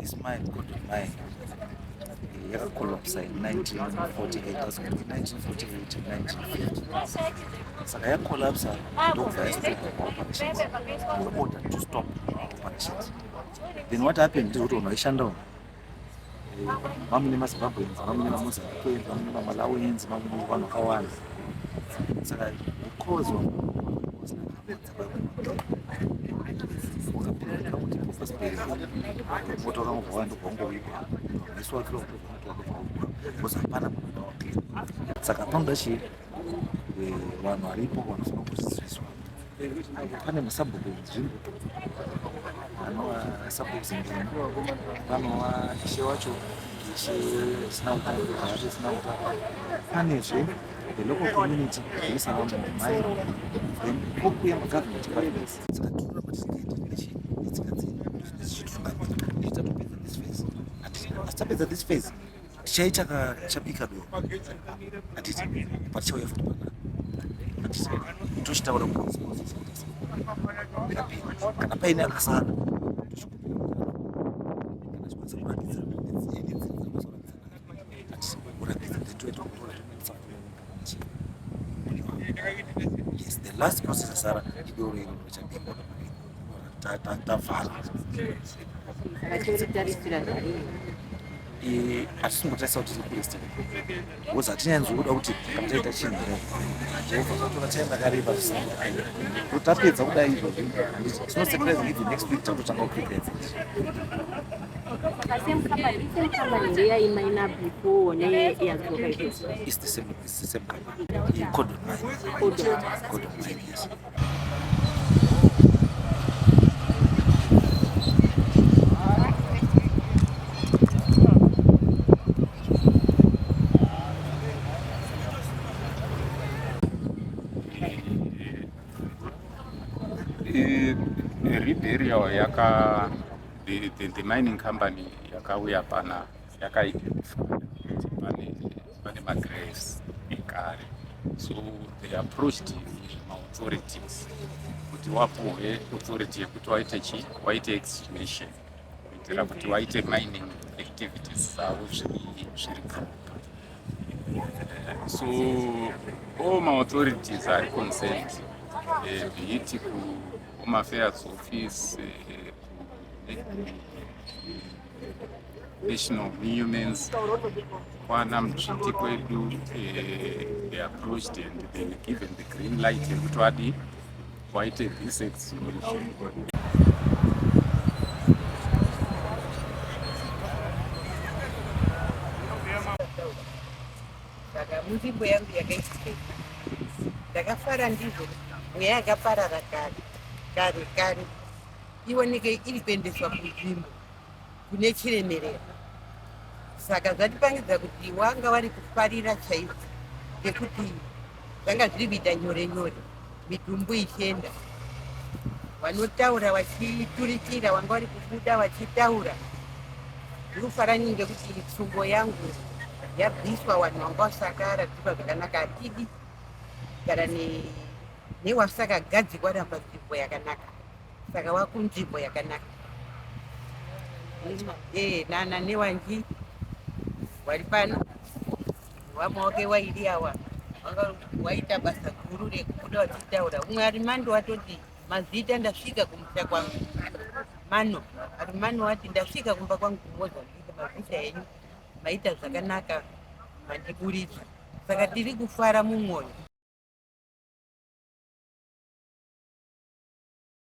this mine called mine yakakolapsa in 1948 1950 saka yakolapsa ndobva operations were ordered to stop operations. Then what happened ndikuti vanhu vaishandawo vamune mazimbabweans vamune mamozambiqueans vamune mamalawians vamune vanhu vakawanda saka because moto wakangobva wandogwangoikwa iswakiro because hapana saka panoda chii vanhu varipo vanofanira kuziviswa. Pane masabhuku nzvimbo anova sabhuku nzvimbo panova ishe wacho ishe sina utano ari sina utano panezve the local community isava mumai then kokuya magovernment partners saka tirora patikaita nechitungamira this phase asitapedza this phase tichai chabika doro hatiti patichauya futi pana hatiti tochitaura kuti kana paine akasara yes, the last process asara idoro iro ndochabikwa tavhala hatisingotarisa kuti tirikuresta because hatinyanzoda kuti kana taita chinhu jehovha zvatora chaenda kareba totapedza kudai izvozvi tinosurprise if the next week tatotanga kuprepare it's the same company Cordon Mine yes. Burial the mining company yakauya pana yakaidentify pane magraves ekare, so they approached authorities kuti wapuwe authority yekuti waite exhumation kuitira kuti waite mining activities zavo zviri proper. So all my authorities are concerned, be it Home Affairs Office, National Monuments, Kwana Mchiti kwedu, they approached and they were given the green light yekuti wadi waite this exhumation. Nzvimbo yangu yakaisika ndakafara ndizvo mweya yakaparara kare ioneke iri kuendeswa kunzvimbo kune chiremerera. Saka zvatipangidza kuti wanga vari kufarira chaizvo ngekuti zvanga zviri kuita nyore midhumbu ichienda, vanotaura vachiturikira, wanga vari kubuda vachitaura. Ndikufara nyingi ngekuti tsungo yangu yabviswa, vanhu vanga vasakara dzikwa zvakanaka atidi gara newasakagadzikwa panzvimbo yakanaka, saka wakunzvimbo yakanaka. Nana newanji vari pano vamaoke wairi awa vanga waita basa guru rekubuda vachitaura. Umwe ari mando watoti mazita ndasvika kumusha kwangu mano ari mano wati ndasvika kumba kwangu kuMozambique, mazita enyu maita zvakanaka mandiburitsa. Saka tiri kufara mumwoyo.